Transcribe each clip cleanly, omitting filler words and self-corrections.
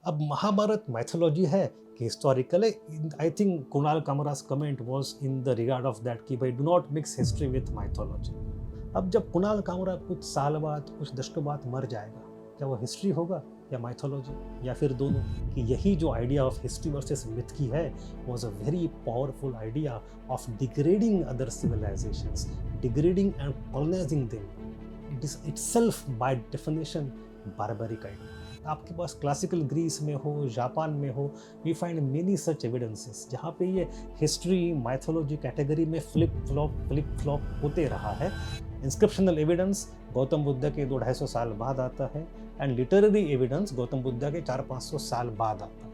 अब महाभारत माइथोलॉजी है कि हिस्टोरिकल है? I think Kunal Kamra's comment was in the regard of that कि भाई do not mix history with mythology. अब जब कुणाल कामरा कुछ साल बाद, कुछ दशकों बाद मर जाएगा, क्या वो हिस्ट्री होगा या माइथोलॉजी या फिर दोनों? कि यही जो idea of history versus myth की है was a very powerful idea of degrading other civilisations, degrading and colonising them. It is itself by definition barbaric idea. आपके पास क्लासिकल ग्रीस में हो, जापान में हो, we find many such evidences जहाँ पे ये हिस्ट्री माइथोलॉजी कैटेगरी में फ्लिप फ्लॉप होते रहा है। इंस्क्रिप्शनल एविडेंस गौतम बुद्ध के 200-250 साल बाद आता है and literary evidence Gautam Buddha के 400-500 साल बाद आता है।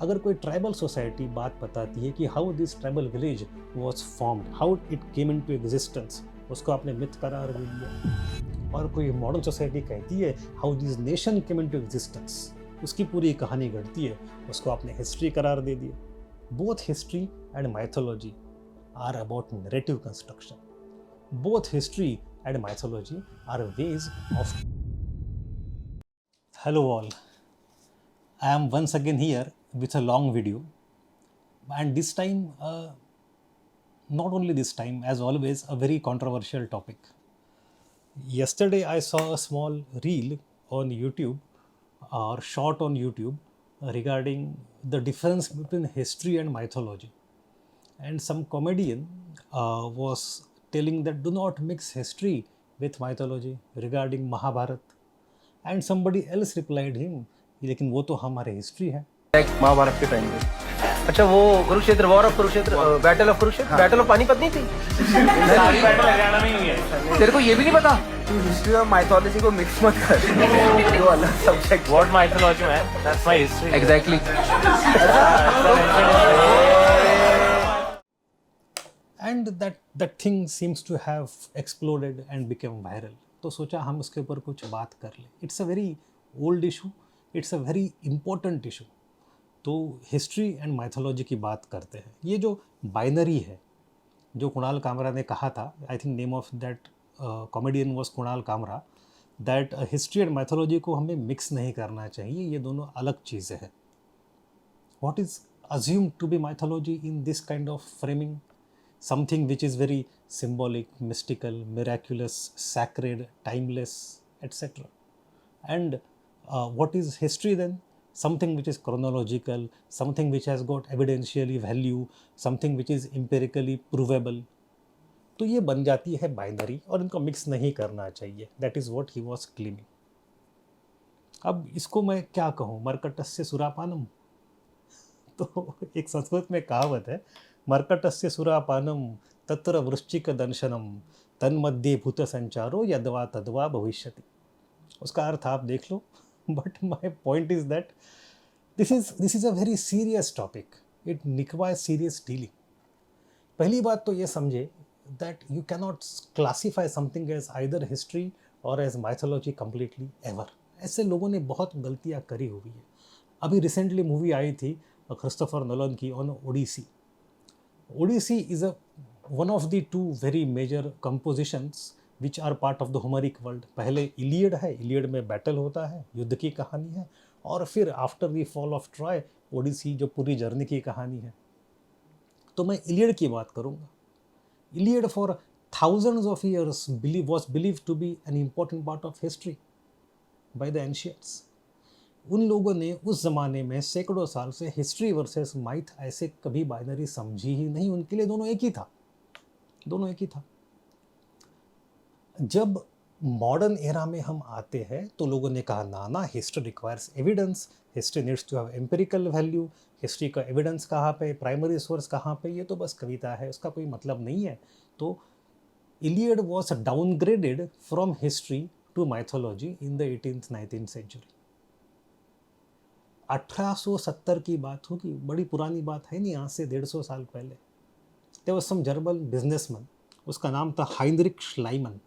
अगर कोई ट्राइबल सोसाइटी बात बताती है कि how this tribal village was formed, how it came into existence, उसको आपने मिथ करार दे दिया। और कोई मॉडर्न सोसाइटी कहती है how this nation came into existence, उसकी पूरी कहानी घटती है, उसको आपने हिस्ट्री करार दे दिया। Both history and mythology are about narrative construction. Both history and mythology are ways of. Hello all, I am once again here with a long video, and this time, not only this time, as always, a very controversial topic. Yesterday I saw a small reel on YouTube or short on YouTube regarding the difference between history and mythology, and some comedian was telling that do not mix history with mythology regarding Mahabharat, and somebody else replied him लेकिन वो तो हमारे history है। महाभारत के time पे अच्छा वो Kurukshetra, war of Kurukshetra, battle of Kurukshetra, battle of Panipat नहीं थी? सारी बैटल हरियाणा में ही हुई है। तेरे को ये भी नहीं पता? तू हिस्ट्री और माइथोलॉजी को मिक्स मत कर, दो अलग subject. What mythology man, that's my history. Exactly. And that thing seems to have exploded and become viral. तो सोचा हम उसके ऊपर कुछ बात कर लें। It's a very old issue, it's a very important issue. तो हिस्ट्री एंड माइथोलॉजी की बात करते हैं। ये जो बाइनरी है, जो कुणाल कामरा ने कहा था, I think name of that comedian was Kunal Kamra, that history and mythology को हमें मिक्स नहीं करना चाहिए, ये दोनों अलग चीज़ें हैं। What is assumed to be mythology in this kind of framing? Something which is very symbolic, mystical, miraculous, sacred, timeless, etc. And what is history then? Something which is chronological, something which has got evidentially value, something which is empirically provable. तो ये बन जाती है binary और इनको mix नहीं करना चाहिए। That is what he was claiming. अब इसको मैं क्या कहूँ, मर्कटस्य सुरापानम। तो एक संस्कृत में कहावत है, मर्कटस्य सुरापानम तत्र वृश्चिक दंशनम तन्मध्ये भूत संचारो यद्वा तद्वा भविष्यति। उसका अर्थ आप देख लो, but my point is that this is a very serious topic, it requires serious dealing. पहली बात तो ये समझे that you cannot classify something as either history और एज माइथोलॉजी कम्प्लीटली एवर। ऐसे लोगों ने बहुत गलतियाँ करी हुई है। अभी रिसेंटली मूवी आई थी क्रिस्टोफर नोलन की on Odyssey. Odyssey is one of the two very major compositions which are part of the Homeric world. पहले इलियड है, इलियड में बैटल होता है, युद्ध की कहानी है, और फिर after the fall of Troy Odyssey जो पूरी जर्नी की कहानी है। तो मैं इलियड की बात करूँगा। Iliad for thousands of years was believed to be an important part of history by the ancients. उन लोगों ने उस ज़माने में सैकड़ों साल से हिस्ट्री वर्सेस माइथ ऐसे कभी बाइनरी समझी ही नहीं। उनके लिए दोनों एक ही था, दोनों एक ही था। जब मॉडर्न एरा में हम आते हैं तो लोगों ने कहा ना, history requires evidence, history needs to have empirical value, history का एविडेंस कहाँ पे, प्राइमरी सोर्स कहाँ पे, ये तो बस कविता है, उसका कोई मतलब नहीं है। तो Iliad was downgraded from history to mythology in the 18th-19th century. 1870 की बात होगी, बड़ी पुरानी बात है नहीं, आज से 150 साल पहले। There was some German businessman, उसका नाम था Heinrich Schliemann,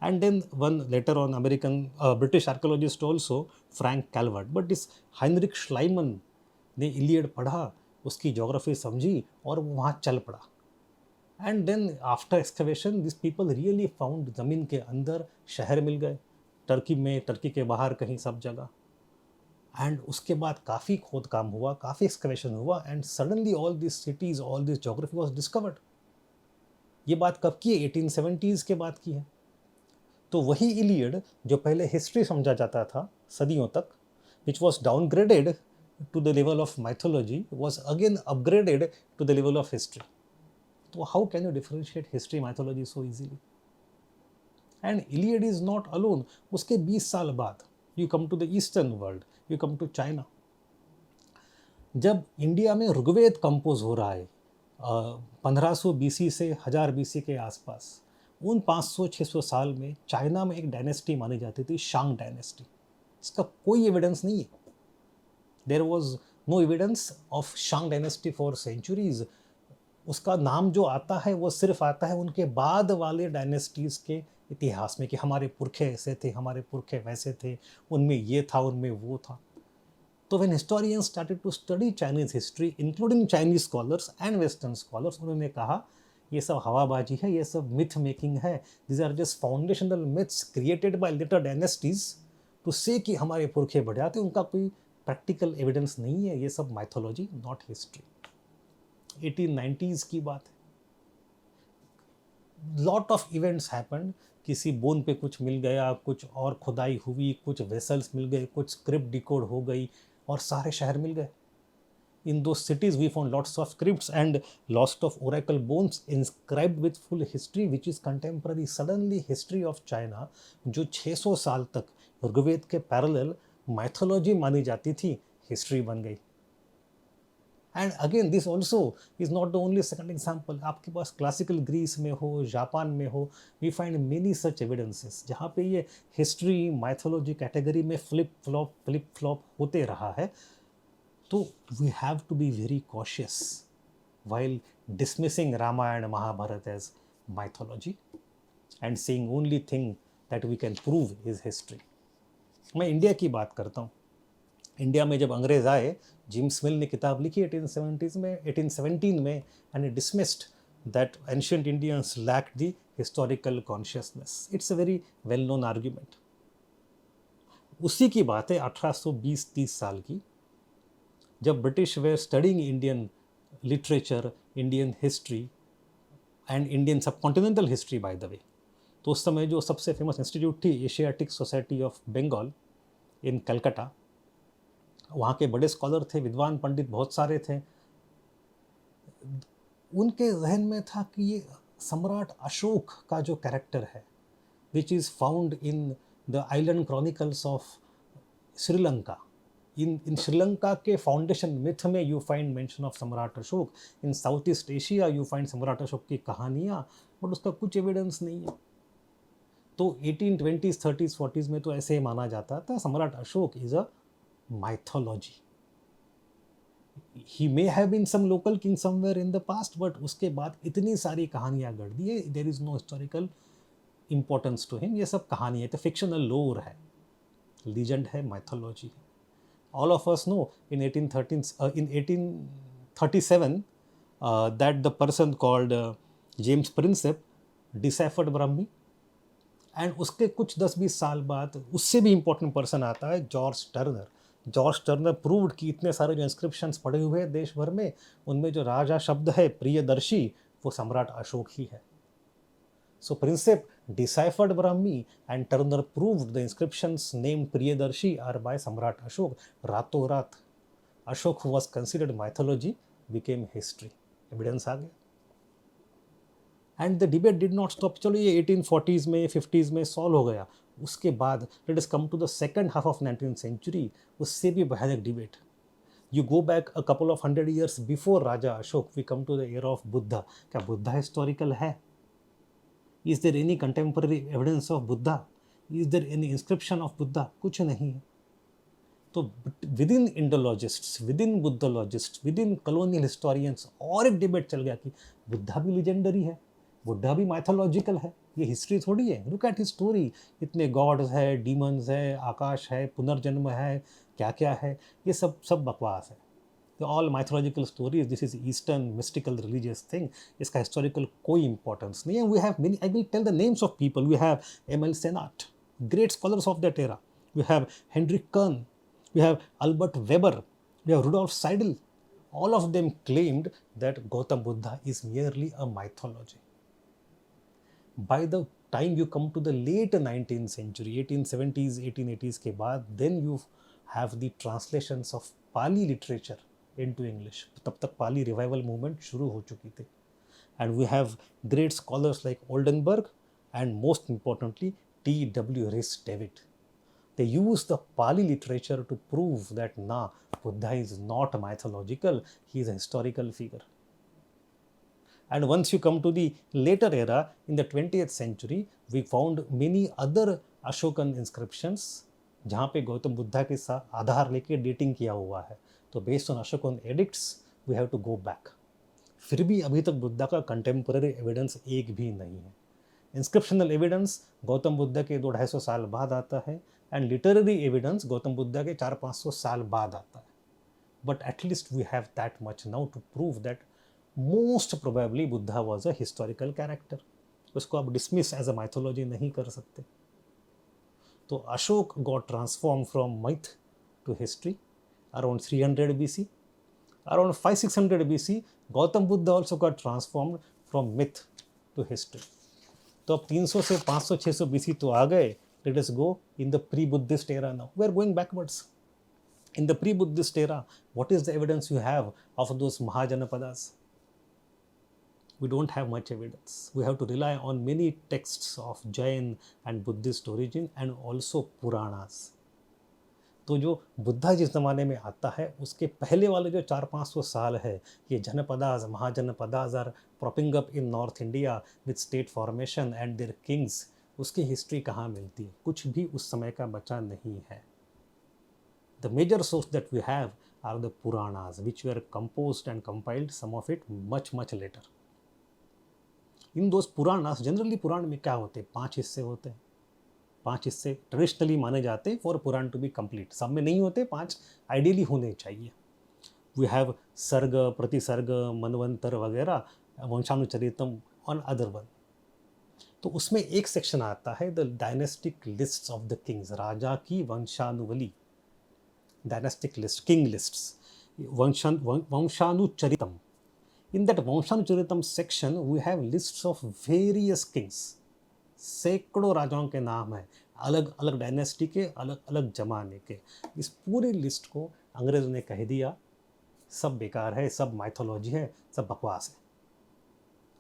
and then one later on American British archaeologist also Frank Calvert. But इस हाइनरिक श्लाइमन ने इलियड पढ़ा, उसकी ज्योग्राफी समझी और वो वहाँ चल पड़ा। And then after excavation this people really found, ज़मीन के अंदर शहर मिल गए, टर्की में, टर्की के बाहर कहीं, सब जगह। एंड उसके बाद काफ़ी खोद काम हुआ, काफ़ी एक्सकवेशन हुआ, and suddenly all this cities, all this geography was discovered. ये बात कब की है? 1870s के बाद की है। तो वही इलियड जो पहले हिस्ट्री समझा जाता था सदियों तक, which was downgraded to the level of mythology, was again upgraded to the level of history. तो how can you differentiate history mythology so easily? And Iliad is not alone. उसके 20 साल बाद you come to the eastern world, you come to China. जब India में Rigveda compose हो रहा है 1500 BC से 1000 BC के आसपास, उन 500-600 साल में चाइना में एक डायनेस्टी मानी जाती थी, शांग डायनेस्टी। इसका कोई एविडेंस नहीं है। There was no evidence of Shang dynasty for centuries. उसका नाम जो आता है वो सिर्फ आता है उनके बाद वाले डायनेस्टीज़ के इतिहास में, कि हमारे पुरखे ऐसे थे, हमारे पुरखे वैसे थे, उनमें ये था, उनमें वो था। तो when historians started to study Chinese history, including Chinese scholars and Western scholars, उन्होंने कहा ये सब हवाबाजी है, ये सब myth making है, these are just foundational myths created by later dynasties to say कि हमारे पुरखे बढ़िया थे, उनका कोई प्रैक्टिकल एविडेंस नहीं है, ये सब माइथोलॉजी, नॉट हिस्ट्री। 1890s की बात है। Lot of events happened. किसी बोन पे कुछ मिल गया, कुछ और खुदाई हुई, कुछ वेसल्स मिल गए, कुछ स्क्रिप्ट डिकोड हो गई, और सारे शहर मिल गए। In those cities we found lots of scripts and lots of oracle bones inscribed with full history which is contemporary. Suddenly history of China, जो 600 साल तक ऋग्वेद के पैरेलल माइथोलॉजी मानी जाती थी, हिस्ट्री बन गई। And again this also is not the only second example. आपके पास क्लासिकल ग्रीस में हो, जापान में हो, we find many such evidences जहाँ पे ये हिस्ट्री माइथोलॉजी कैटेगरी में फ्लिप फ्लॉप होते रहा है। तो we have to be very cautious while dismissing Ramayana Mahabharata as mythology and saying only thing that we can prove is history. मैं India की बात करता हूँ। इंडिया में जब अंग्रेज आए, जेम्स मिल ने किताब लिखी 1870s में, 1817 में, and he dismissed that ancient Indians lacked the historical consciousness. It's a very well known argument. उसी की बात है 1820-30 साल की, जब British were studying Indian literature, Indian history and Indian subcontinental history by the way. तो उस समय जो सबसे फेमस इंस्टीट्यूट थी Asiatic society of Bengal in Calcutta, वहाँ के बड़े स्कॉलर थे, विद्वान पंडित बहुत सारे थे। उनके जहन में था कि ये सम्राट अशोक का जो कैरेक्टर है, which is found in the island chronicles of Sri Lanka, in Sri Lanka के फाउंडेशन मिथ में you find mention of Samrat Ashok. In South East Asia you find Samrat Ashok की कहानियाँ, बट उसका कुछ एविडेंस नहीं है। तो 1820s, 30s, 40s में तो ऐसे ही माना जाता था सम्राट Ashok is a mythology. He may have been some local king somewhere in the past, but उसके बाद इतनी सारी कहानियाँ गढ़ दी है, there is no historical importance to him. ये सब कहानी है, तो fictional lore है, legend है, mythology है। All of us know in 1837 that the person called James Prinsep deciphered Brahmi, and उसके कुछ 10-20 साल बाद उससे भी इम्पोर्टेंट पर्सन आता है George Turner. George Turner proved कि इतने सारे जो इंस्क्रिप्शंस पड़े हुए हैं देश भर में, उनमें जो राजा शब्द है प्रियदर्शी, वो सम्राट अशोक ही है। So Prinsep deciphered Brahmi and Turner proved the inscriptions name Priyadarshi are by Samrat Ashok. रातों रात Ashok was considered mythology became history. Evidence आ गया। And the debate did not stop. चलो ये 1840s में 50s में सॉल्व हो गया। उसके बाद let us come to the second half of 19th century, उससे भी भयानक debate. You go back a couple of 100 years before Raja Ashok, we come to the era of Buddha. क्या बुद्धा हिस्टोरिकल है? Is there any contemporary evidence of Buddha? Is there any inscription of Buddha? कुछ नहीं है। तो within Indologists, within Buddhologist, within colonial historians और एक debate चल गया कि बुद्धा भी लीजेंडरी है, बुद्धा भी माइथोलॉजिकल है, ये हिस्ट्री थोड़ी है। लुक एट हिज स्टोरी, इतने गॉड्स है, डीमंस है, आकाश है, पुनर्जन्म है, क्या क्या है, ये सब बकवास है। तो all mythological stories, this is eastern mystical religious thing, इसका हिस्टोरिकल कोई इंपॉर्टेंस नहीं है। We have many, I will tell the names of people. We have M L Senart, great scholars of that era. We have Heinrich Kern, we have Albert Weber, we have Rudolf Seidel. All of them claimed that Gautam Buddha is merely a mythology. By the time you come to the late 19th century, 1870s, 1880s के बाद, then you have the translations of Pali literature into English. तब तक Pali revival movement शुरू हो चुकी थी. And we have great scholars like Oldenburg and most importantly T.W. Rhys David. They use the Pali literature to prove that Buddha is not mythological, he is a historical figure. And once you come to the later era, in the 20th century, we found many other Ashokan inscriptions जहाँ पे गौतम बुद्धा के साथ आधार लेके dating किया हुआ है. तो based on Ashokan edicts we have to go back. फिर भी अभी तक बुद्धा का कंटेम्पररी एविडेंस एक भी नहीं है. इंस्क्रिप्शनल एविडेंस गौतम बुद्ध के 200-250 साल बाद आता है and literary evidence Gautam Buddha के 400-500 साल बाद आता है. But at least we have that much now to prove that most probably Buddha was a historical character. उसको आप डिसमिस एज अ माइथोलॉजी नहीं कर सकते. तो Ashok got transform from myth to history around 300 BC. Around 500-600 BC, Gautam Buddha also got transformed from myth to history. तो अब 300 से 500-600 BC तो आ गए. Let us go in the pre-Buddhist era now. We are going backwards. In the pre-Buddhist era, what is the evidence you have of those Mahajanapadas? We don't have much evidence. We have to rely on many texts of Jain and Buddhist origin and also Puranas. तो जो बुद्धा जिस ज़माने में आता है उसके पहले वाले जो 400-500 साल है, ये janapadas mahajanapadas are propping up in north India with state formation and their kings, उसकी हिस्ट्री कहाँ मिलती है? कुछ भी उस समय का बचा नहीं है. The major source that we have are the Puranas which were composed and compiled, some of it much later. In those Puranas, generally पुराण में क्या होते हैं? 5 हिस्से होते हैं. 5 हिस्से ट्रेडिशनली माने जाते हैं for Purana to be complete. सब में नहीं होते, 5 आइडियली होने चाहिए. वी हैव सर्ग, प्रतिसर्ग, मनवंतर वगैरह, वंशानुचरितम ऑन अदर वन. तो उसमें एक सेक्शन आता है the dynastic lists of the kings, राजा की वंशानुवली, डायनेस्टिक लिस्ट, किंग लिस्ट्स, वंशानुचरितम. In that vanshanucharitam section, we have lists of various kings. सैकड़ों राजाओं के नाम है, अलग अलग डायनेस्टी के, अलग अलग जमाने के. इस पूरी लिस्ट को अंग्रेज़ों ने कह दिया सब बेकार है, सब माइथोलॉजी है, सब बकवास है.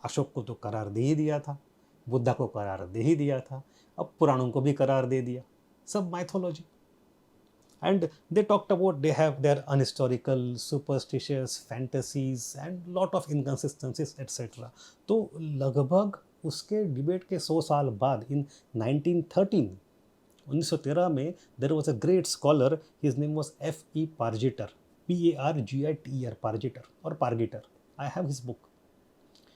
अशोक को तो करार दे ही दिया था, बुद्धा को करार दे ही दिया था, अब पुराणों को भी करार दे दिया, सब mythology. And they talked about they have their unhistorical, superstitious fantasies and lot of inconsistencies etc. तो लगभग उसके डिबेट के 100 साल बाद in 1913 में there was a great scholar, his name was F.E. Pargeter, P-A-R-G-I-T-E-R, Pargeter or Pargeter. I have his book.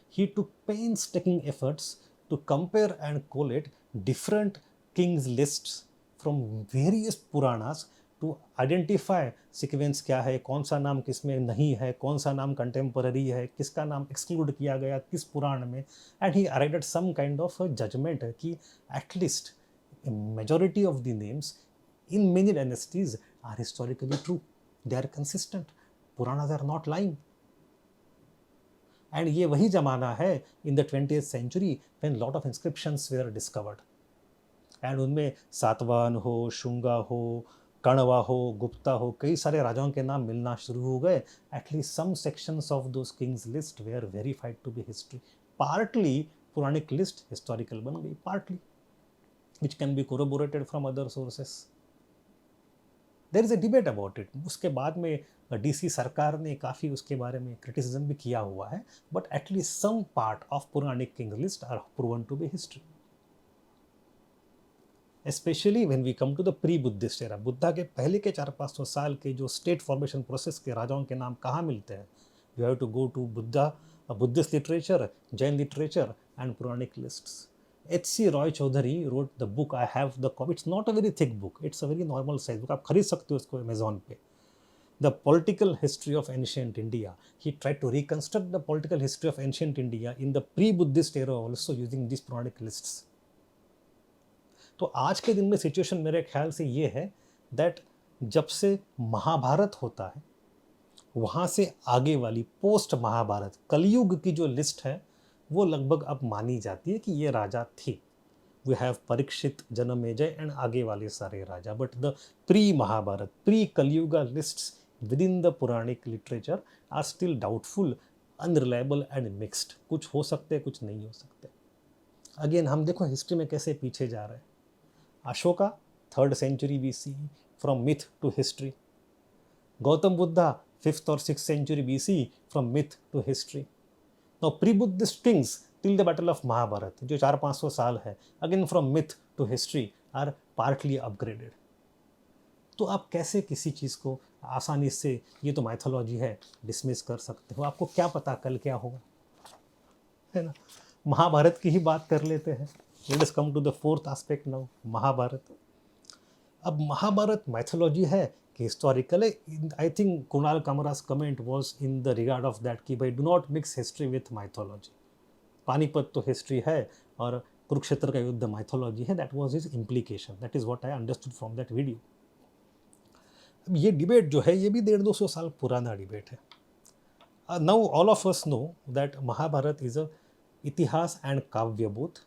He took painstaking efforts to compare and collate different kings lists from various Puranas to identify sequence क्या है, कौन सा नाम किस में नहीं है, कौन सा नाम कंटेम्पररी है, किसका नाम एक्सक्लूड किया गया किस पुराण में. And he arrived at some kind of judgment कि at least majority of the names in many dynasties are historically true, they are consistent, Puranas are not lying. And ये वही ज़माना है in the 20th century when lot of inscriptions were discovered. And उनमें सातवाहन हो, शुंगा हो, कण्वा हो, गुप्ता हो, कई सारे राजाओं के नाम मिलना शुरू हो गए. At least some sections of those kings list were verified to be history. Partly Puranic list historical बन गई, partly which can be corroborated from other sources. There is a debate about it. उसके बाद में DC सरकार ने काफ़ी उसके बारे में क्रिटिसिज्म भी किया हुआ है. But at least some part of Puranic kings list are proven to be history. Especially when we come to the pre-Buddhist era, Buddha के पहले के 400-500 साल के जो स्टेट फॉर्मेशन प्रोसेस के राजाओं के नाम कहाँ मिलते हैं? You have to go to Buddhist literature, Jain literature and Puranic lists. H.C. Roy Choudhury wrote the book. I have the copy. It's not a very thick book. It's a very normal size book. आप खरीद सकते हो इसको Amazon पे. The political history of ancient India. He tried to reconstruct the political history of ancient India in the pre-Buddhist era also using these Puranic lists. तो आज के दिन में सिचुएशन मेरे ख्याल से ये है दैट जब से महाभारत होता है वहाँ से आगे वाली पोस्ट महाभारत कलयुग की जो लिस्ट है वो लगभग अब मानी जाती है कि ये राजा थे. We have Parikshit, Janamejaya and आगे वाले सारे राजा. But the pre Mahabharata, pre Kaliyuga lists with the Puranic literature are still doubtful, unreliable and mixed. कुछ हो सकते, कुछ नहीं हो सकते. अगेन हम देखो हिस्ट्री में कैसे पीछे जा रहे हैं. Ashoka 3rd century BC, from myth to history. Gautam Buddha 5th or 6th century BC, from myth to history. Now pre-Buddhist kings till the battle of Mahabharat, जो 400-500 साल है, again from myth to history are partly upgraded. तो आप कैसे किसी चीज़ को आसानी से ये तो माइथोलॉजी है डिसमिस कर सकते हो? आपको क्या पता कल क्या होगा, है ना. महाभारत की ही बात कर लेते हैं. Let us come to the 4th aspect now, Mahabharata. अब महाभारत माइथोलॉजी है कि हिस्टोरिकल है. I think Kunal Kamra's comment was in the regard of that कि भाई do not mix history with mythology. Panipat तो हिस्ट्री है और कुरुक्षेत्र का युद्ध माइथोलॉजी है. That was his implication. That is what I understood from that video. अब ये डिबेट जो है ये भी 150-200 साल पुराना डिबेट है. Now all of us know that Mahabharat is a itihas and kavya both.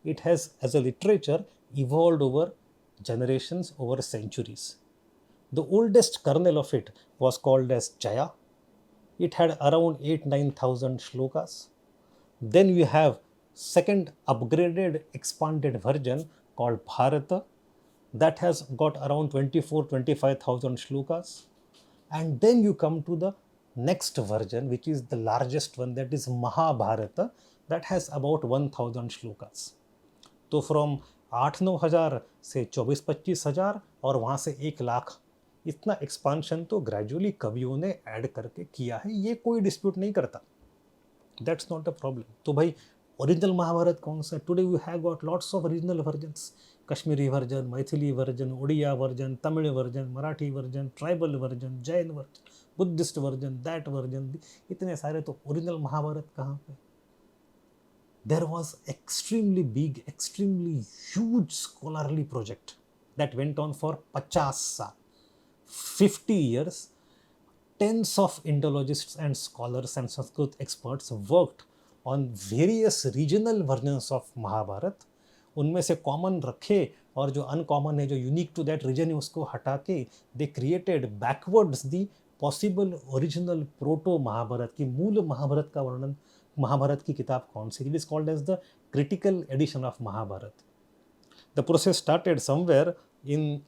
It has as a literature evolved over generations, over centuries. The oldest kernel of it was called as Jaya. It had around 8,000-9,000 shlokas. Then you have second upgraded, expanded version called Bharata that has got around 24,000-25,000 shlokas. And then you come to the next version, which is the largest one, that is Mahabharata, that has about 1,000 shlokas. तो from 8-9 हज़ार से 24-25 हज़ार और वहाँ से 1 लाख, इतना expansion तो gradually कवियों ने ऐड करके किया है. ये कोई डिस्प्यूट नहीं करता. That's not a problem. तो भाई ओरिजिनल महाभारत कौन सा है? Today we have got lots of regional versions. Kashmiri version, Maithili version, Odia version, Tamil version, Marathi version, tribal version, Jain version, Buddhist version, that version. इतने सारे. तो ओरिजिनल महाभारत कहाँ पे? There was extremely big, extremely huge scholarly project that went on for 50 साल, 50 years. Tens of Indologists and scholars and Sanskrit experts worked on various regional versions of Mahabharat. उनमें से common रखे और जो अनकॉमन है, जो यूनिक टू दैट रीजन है, उसको हटा के they created backwards the possible original proto Mahabharata की मूल महाभारत का वर्णन. महाभारत की किताब कौन सी? It is called as the critical edition of Mahabharata. The process started somewhere in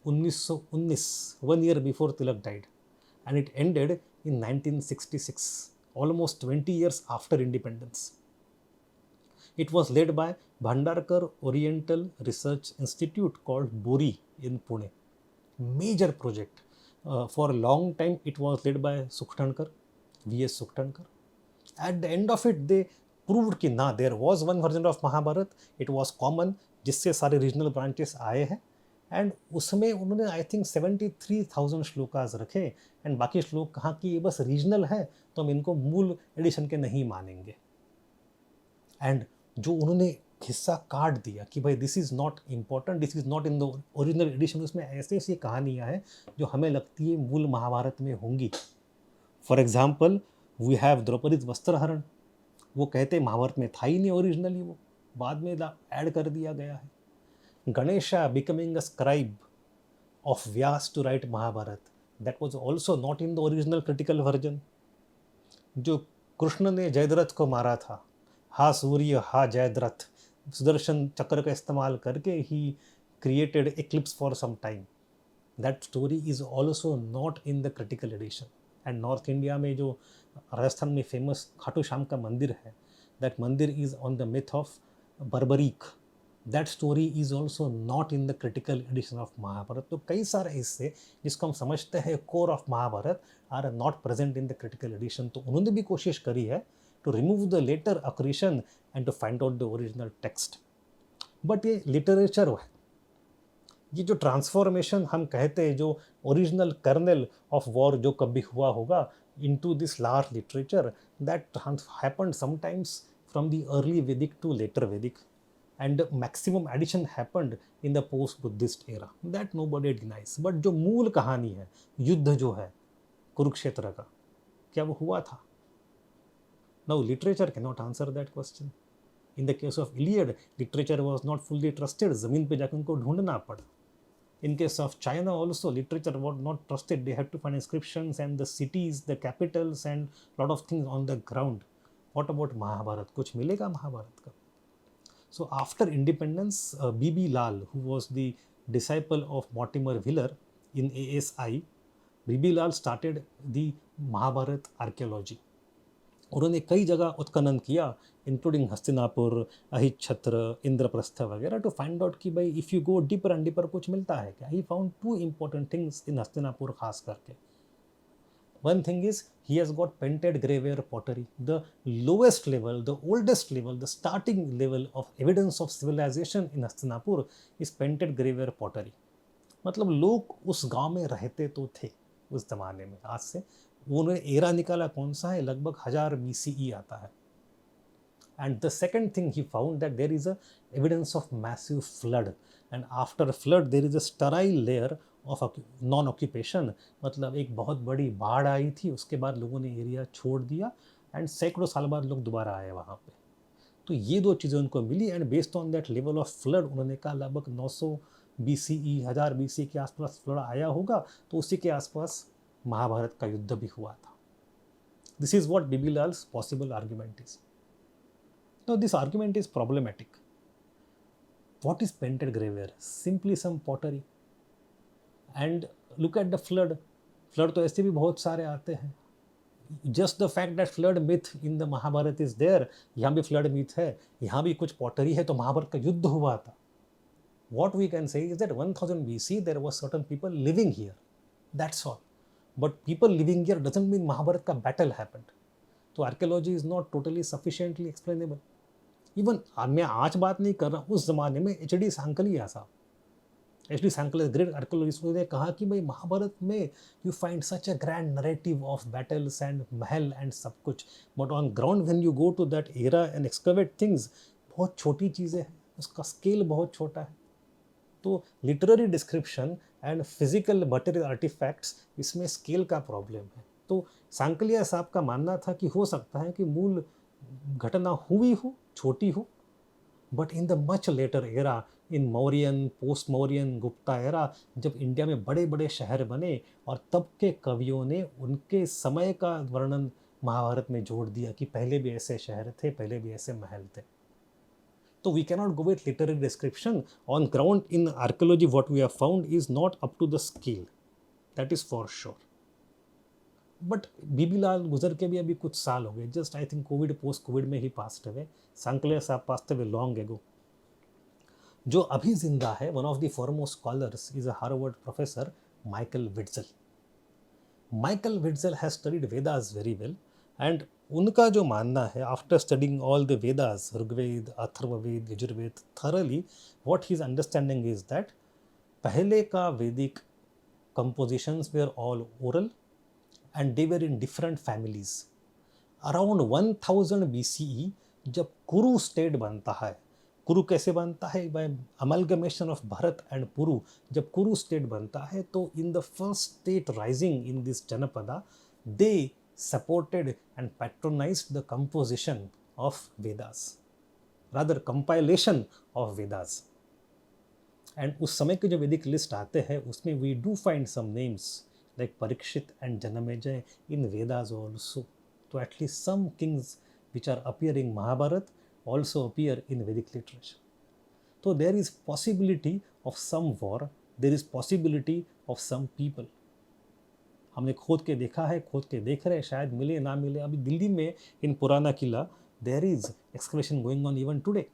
1919, 1 year before Tilak died, and it ended in 1966, almost 20 years after independence. It was led by Bhandarkar Oriental Research Institute called BORI in Pune. Major project. For a long time it was led by Sukhtankar, V.S. Sukhtankar. At the end of it, they proved कि ना, there was one version of Mahabharat, it was common, जिससे सारे regional branches आए हैं. And उसमें उन्होंने I think 73,000 श्लोकाज रखे. And बाकी श्लोक कहाँ की ये बस रीजनल है, तो हम इनको मूल एडिशन के नहीं मानेंगे. एंड जो उन्होंने हिस्सा काट दिया कि भाई this is not important, this is not in the original edition, उसमें ऐसे ऐसी कहानियाँ हैं जो हमें लगती है मूल महाभारत में होंगी. For example we have Draupadi's वस्त्रहरण. वो कहते महाभारत में था ही नहीं ओरिजिनली, वो बाद में ऐड कर दिया गया है. Ganesha becoming a scribe of Vyas to write Mahabharat, that was also not in the original critical version. जो कृष्ण ने जयद्रथ को मारा था, हा सूर्य हा जयद्रथ, सुदर्शन चक्र का इस्तेमाल करके ही created eclipse for some time. That story is also not in the critical edition. And north India में जो राजस्थान में फेमस खाटू श्याम का मंदिर है, that mandir is on the myth of Barbarik. That story is also not in the critical edition of Mahabharat. तो कई सारे हिस्से जिसको हम समझते हैं core of Mahabharat are not present in the critical edition. तो उन्होंने भी कोशिश करी है to remove the later accretion and to find out the original text. But ये लिटरेचर है, ये जो ट्रांसफॉर्मेशन हम कहते हैं, जो ओरिजिनल कर्नल ऑफ वॉर जो कभी हुआ होगा into this large literature, that happened sometimes from the early Vedic to later Vedic. and maximum addition happened in the post Buddhist era, that nobody denies. But जो मूल कहानी है, युद्ध जो है कुरुक्षेत्र का, क्या वो हुआ था? Now literature cannot answer that question. In the case of Iliad, literature was not fully trusted, जमीन पे जाकर उनको ढूंढना पड़ा. In case of China also, literature was not trusted. They had to find inscriptions and the cities, the capitals and lot of things on the ground. What about Mahabharat? कुछ मिलेगा महाभारत का? So after independence, B.B. Lal, who was the disciple of Mortimer Wheeler in ASI, B.B. Lal started the Mahabharat archaeology. उन्होंने कई जगह उत्खनन किया, including Hastinapur, Ahichchhatra, Indraprastha वगैरह, to find out कि भाई if you go deeper and deeper कुछ मिलता है क्या. He found two important things in Hastinapur खास करके. One thing is he has got painted graveware pottery. The lowest level, the oldest level, the starting level of evidence of civilization in Hastinapur is painted graveware pottery. मतलब लोग उस गांव में रहते तो थे उस ज़माने में. आज से उन्होंने एरा निकाला कौन सा है, लगभग 1000 BCE आता है. And the second thing he found that there is a evidence of massive flood, and after flood there is a sterile layer of non occupation. मतलब एक बहुत बड़ी बाढ़ आई थी, उसके बाद लोगों ने एरिया छोड़ दिया एंड सैकड़ों साल बाद लोग दोबारा आए वहाँ पे. तो ये दो चीज़ें उनको मिली and based on that level of flood उन्होंने कहा लगभग 900 BCE 1000 BCE के आसपास फ्लड आया होगा, तो उसी के आसपास महाभारत का युद्ध भी हुआ था. This is what B.B. Lal's possible argument is. No, this argument is problematic. What is painted grey ware? Simply some pottery. And look at the flood. Flood तो ऐसे भी बहुत सारे आते हैं. Just the fact that flood myth in the Mahabharata is there. यहाँ भी flood myth है, यहाँ भी कुछ पॉटरी है, तो महाभारत का युद्ध हुआ था. What we can say is that 1000 BC there was certain people living here, that's all. But people living here doesn't mean Mahabharata का बैटल हैपेंड. तो archaeology is not totally sufficiently explainable. Even मैं आज बात नहीं कर रहा, उस जमाने में H.D. सांकलिया साहब, H.D. सांकलिया ग्रेट आर्कियोलॉजिस्ट, ने कहा कि भाई महाभारत में you find such a grand narrative of battles and महल एंड सब कुछ, but on ground when you go to that era and excavate things, बहुत छोटी चीज़ें हैं, उसका स्केल बहुत छोटा है. तो literary description and physical material artefacts, इसमें स्केल का प्रॉब्लम है. तो सांकलिया साहब का मानना था कि हो सकता है कि मूल घटना हुई हो, छोटी हो, but in the much later era, in Mauryan, post Mauryan, Gupta era, जब इंडिया में बड़े बड़े शहर बने और तब के कवियों ने उनके समय का वर्णन महाभारत में जोड़ दिया कि पहले भी ऐसे शहर थे, पहले भी ऐसे महल थे. तो we cannot go with literary description. On ground in archaeology what we have found is not up to the scale, that is for sure. But B.B. Lal गुजर के भी अभी कुछ साल हो गए. Just I think covid, post covid में ही पास्ट हुए. सांकलिया साहब पास्ट हुए लॉन्ग एगो. जो अभी जिंदा है, one of the foremost scholars is a Harvard professor, Michael Witzel. Michael Witzel has studied Vedas very well, and उनका जो मानना है, after studying all the Vedas, Rigveda, Atharvaveda, Yajurveda thoroughly, what his understanding is that पहले का वैदिक compositions were all oral and they were in different families. Around 1000 BCE जब कुरु state बनता है, कुरु कैसे बनता है? by amalgamation of Bharat and पुरु. जब कुरु स्टेट बनता है तो in the first state rising in this Janapada, they supported and patronized the composition of Vedas, rather compilation of Vedas. and उस समय के जो वैदिक लिस्ट आते हैं उसमें we do find some names like Parikshit and Janamejay in Vedas also. So at least some kings which are appearing Mahabharat also appear in Vedic literature. So there is possibility of some war, there is possibility of some people. हमने खोद के देखा है, खोद के देख रहे हैं, शायद मिले ना मिले. अभी दिल्ली में इन पुराना किला there is excavation going on even today.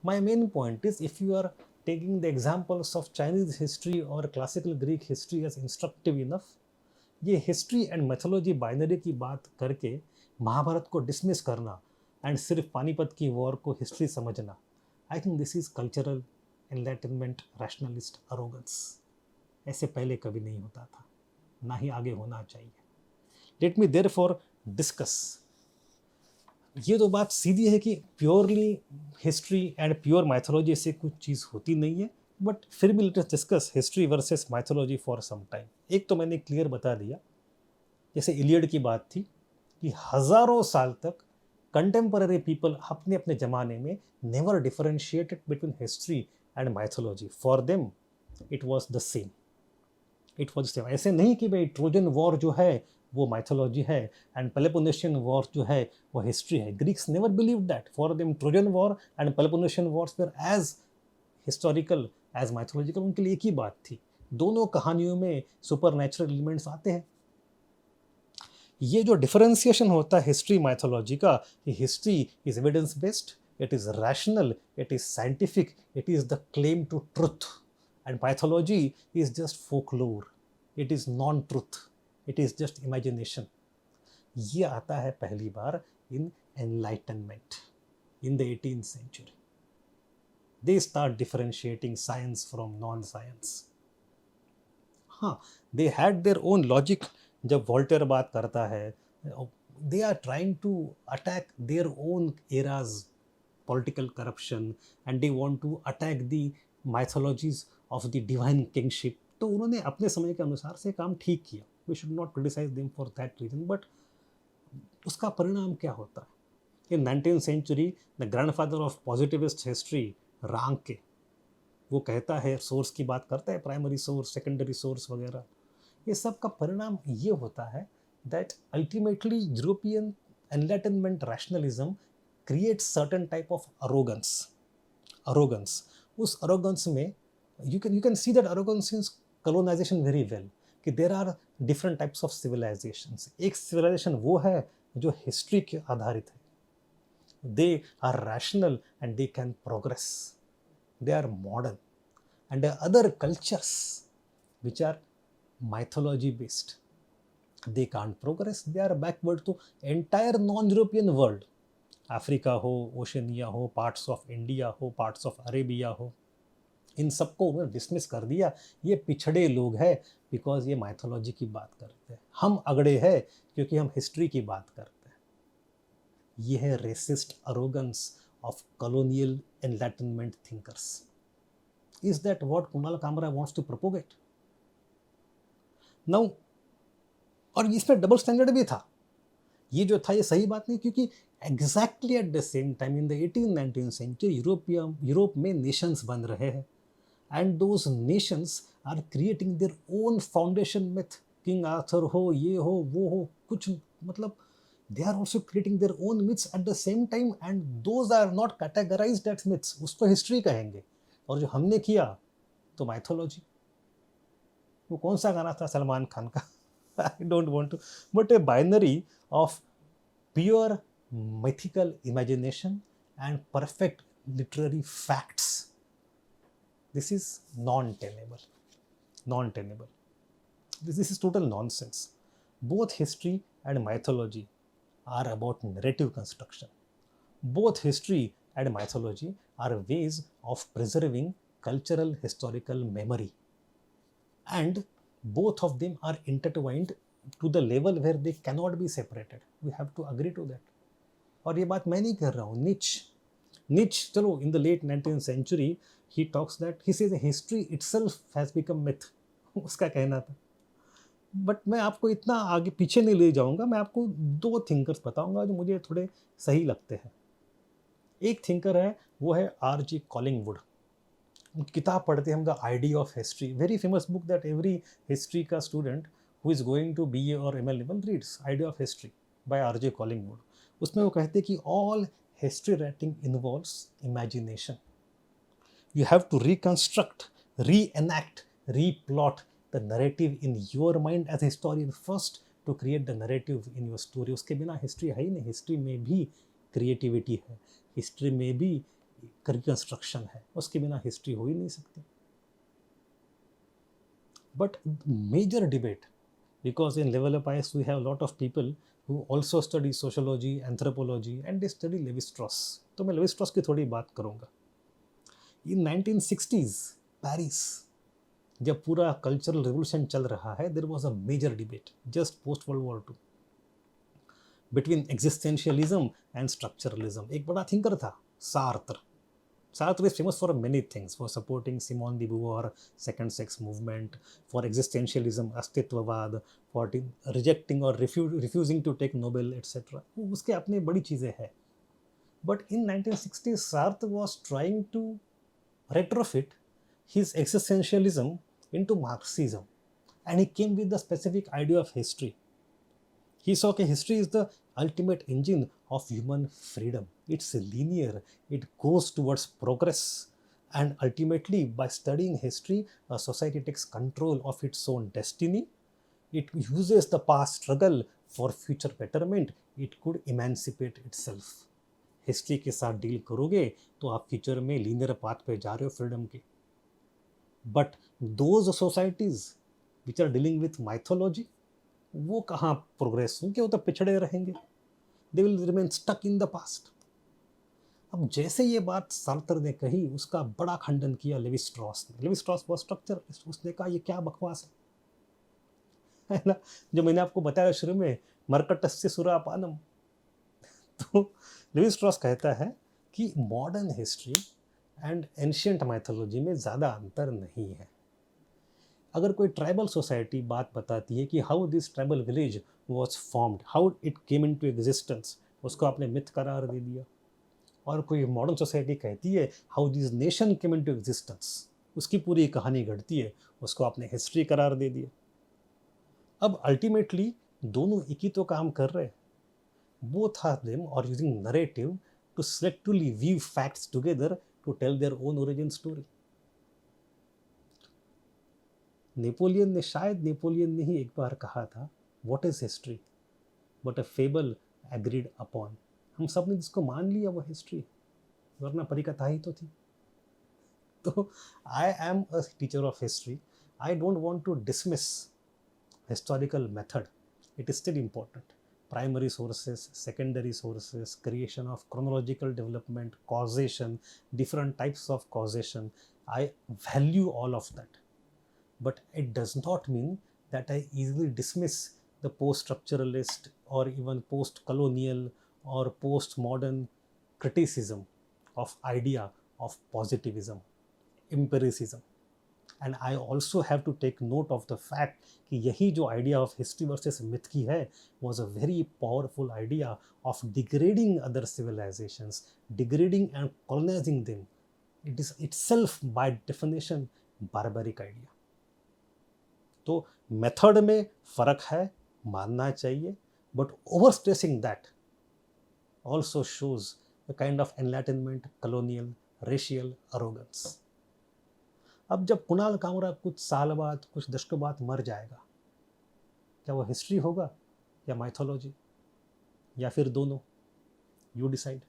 My main point is, if you are taking the examples of Chinese history or classical Greek history as instructive enough, ये हिस्ट्री एंड मैथोलॉजी बाइनरी की बात करके महाभारत को dismiss करना and सिर्फ पानीपत की war को history समझना, I think this is cultural enlightenment rationalist arrogance. ऐसे पहले कभी नहीं होता था, ना ही आगे होना चाहिए. Let me therefore discuss. ये तो बात सीधी है कि purely history and pure mythology से कुछ चीज़ होती नहीं है, बट फिर भी let us discuss history versus mythology for some time. एक तो मैंने क्लियर बता दिया, जैसे इलियड की बात थी कि हजारों साल तक कंटेम्पररी पीपल अपने अपने ज़माने में never differentiated between history and mythology. For them it was the same, it was same. ऐसे नहीं कि भाई ट्रोजन वॉर जो है वो माइथोलॉजी है एंड पेलोपोनेशियन वॉर जो है वो हिस्ट्री है। Greeks never believe that. For them Trojan war and Peloponnesian wars were as historical as mythological. उनके लिए एक ही बात थी। दोनों कहानियों में सुपर नेचुरल एलिमेंट्स आते हैं। ये जो डिफरेंशिएशन होता है हिस्ट्री माइथोलॉजी का, कि history is evidence based, it is rational, it is scientific, it is the claim to truth, and mythology is just folklore, it is non truth, it is just imagination. ये आता है पहली बार in enlightenment in the 18th century. They start differentiating science from non-science. हाँ, they had their own logic. जब Voltaire बात करता है, they are trying to attack their own era's political corruption and they want to attack the mythologies of the divine kingship. तो उन्होंने अपने समय के अनुसार से काम ठीक किया. We should not criticize them for that reason, but उसका परिणाम क्या होता है? In 19th century, the grandfather of positivist history, रांके, वो कहता है, सोर्स की बात करता है, प्राइमरी सोर्स, सेकेंडरी सोर्स वगैरह। ये सब का परिणाम ये होता है that ultimately European enlightenment rationalism creates certain type of arrogance. उस अरोगेंस में you can see that arrogance in colonization very well, कि there are different types of civilizations. एक civilization वो है जो हिस्ट्री के आधारित है, they are rational and they can progress, they are modern, and there are other cultures which are mythology based, they can't progress, they are backward to entire non-European world, Africa हो, Oceania हो, parts of India हो, parts of Arabia हो, इन सबको उन्होंने dismiss कर दिया। ये पिछड़े लोग हैं बिकॉज ये माइथोलॉजी की बात करते हैं, हम अगड़े हैं क्योंकि हम हिस्ट्री की बात करते हैं। ये है racist arrogance of colonial enlightenment thinkers. Is that what Kunal Kamra wants to propagate now? और इसमें डबल स्टैंडर्ड भी था। ये जो था ये सही बात नहीं, क्योंकि exactly at the same time in the 18th-19th century Europe में नेशंस बन रहे हैं, and those nations are creating their own foundation myth. King Arthur हो, ये हो, वो हो, कुछ मतलब they are also creating their own myths at the same time, and those are not categorised as myths. उसको हिस्ट्री कहेंगे, और जो हमने किया तो माइथोलॉजी। वो कौन सा गाना था सलमान खान का? I don't want to, but a binary of pure mythical imagination and perfect literary facts. This is non-tenable. This is total nonsense. Both history and mythology are about narrative construction. Both history and mythology are ways of preserving cultural historical memory, and both of them are intertwined to the level where they cannot be separated. We have to agree to that. और ये बात मैं नहीं कर रहा हूँ, निच चलो in the late 19th century he talks that he says history itself has become myth. उसका कहना था। बट मैं आपको इतना आगे पीछे नहीं ले जाऊंगा, मैं आपको दो थिंकर्स बताऊंगा जो मुझे थोड़े सही लगते हैं। एक थिंकर है, वो है R.G. कॉलिंगवुड। किताब पढ़ते हैं हम, the idea of history, very famous book that every history का student who is going to BA और ML level reads, idea of history by R.J. Collingwood. उसमें वो कहते हैं कि all history writing involves imagination. You have to reconstruct, re-enact, re-plot the narrative in your mind as historian first to create the narrative in your story. उसके बिना history है ही नहीं। History में भी क्रिएटिविटी है, हिस्ट्री में भी रिकंस्ट्रक्शन है, उसके बिना हिस्ट्री हो ही नहीं सकती। But major debate, because in level of IAS we have lot of people who also study sociology, anthropology, and they study Levi Strauss. तो मैं लेवी-स्ट्रॉस की थोड़ी बात करूंगा। इन 1960s पेरिस, जब पूरा कल्चरल रिवोल्यूशन चल रहा है, there was a major debate just post world war 2। Between existentialism and structuralism. एक बड़ा थिंकर था Sartre. Sartre is famous for many things, for supporting Simone de Beauvoir, second sex movement, for existentialism, अस्तित्ववाद, for rejecting or refusing to take Nobel, etc. उसके अपने बड़ी चीज़ें हैं. But in 1960s, Sartre was trying to retrofit his existentialism into Marxism, and he came with the specific idea of history. He saw that history is the ultimate engine of human freedom. It's linear, it goes towards progress, and ultimately, by studying history, a society takes control of its own destiny. It uses the past struggle for future betterment. It could emancipate itself. History के साथ deal करोगे तो आप future में linear path पे जा रहे हो फ्रीडम के. But those societies which are dealing with mythology, वो कहाँ प्रोग्रेस होंगे, वो तो पिछड़े रहेंगे. They will remain stuck in the past. अब जैसे ये बात सार्त्र ने कही, उसका बड़ा खंडन किया लेवी स्ट्रॉस ने. लेवी स्ट्रॉस बहुत स्ट्रक्चरलिस्ट. उसने कहा ये क्या बकवास है ना. जो मैंने आपको बताया शुरू में, मरकटस्य सुरापानम. तो लेवी स्ट्रॉस कहता है कि modern history and ancient mythology में ज़्यादा अंतर नहीं है. अगर कोई ट्राइबल सोसाइटी बात बताती है कि how this tribal village was formed, how it came into existence, उसको आपने मिथ करार दे दिया. और कोई मॉडर्न सोसाइटी कहती है how this nation came into existence, उसकी पूरी कहानी घटती है, उसको आपने हिस्ट्री करार दे दिया. अब अल्टीमेटली दोनों एक ही तो काम कर रहे हैं. Both of them are using narrative to selectively weave facts together to tell their own origin story. Napoleon ने, शायद नेपोलियन ने ही एक बार कहा था, What is history? But a fable agreed upon. हम सब ने जिसको मान लिया वो हिस्ट्री, वरना परिकथा ही तो थी. तो I am a teacher of history. I don't want to dismiss historical method. It is still important. Primary sources, secondary sources, creation of chronological development, causation, different types of causation. I value all of that. But it does not mean that I easily dismiss the post-structuralist or even post-colonial or post-modern criticism of idea of positivism, empiricism. And I also have to take note of the fact कि यही जो idea of history versus myth की है, was a very powerful idea of degrading other civilizations, degrading and colonizing them. It is itself by definition barbaric idea. तो method में फ़र्क है, मानना चाहिए, but overstressing that also shows a kind of enlightenment, colonial, racial arrogance. अब जब कुणाल कामरा कुछ साल बाद, कुछ दशकों बाद मर जाएगा, क्या वो हिस्ट्री होगा या माइथोलॉजी या फिर दोनों? You decide.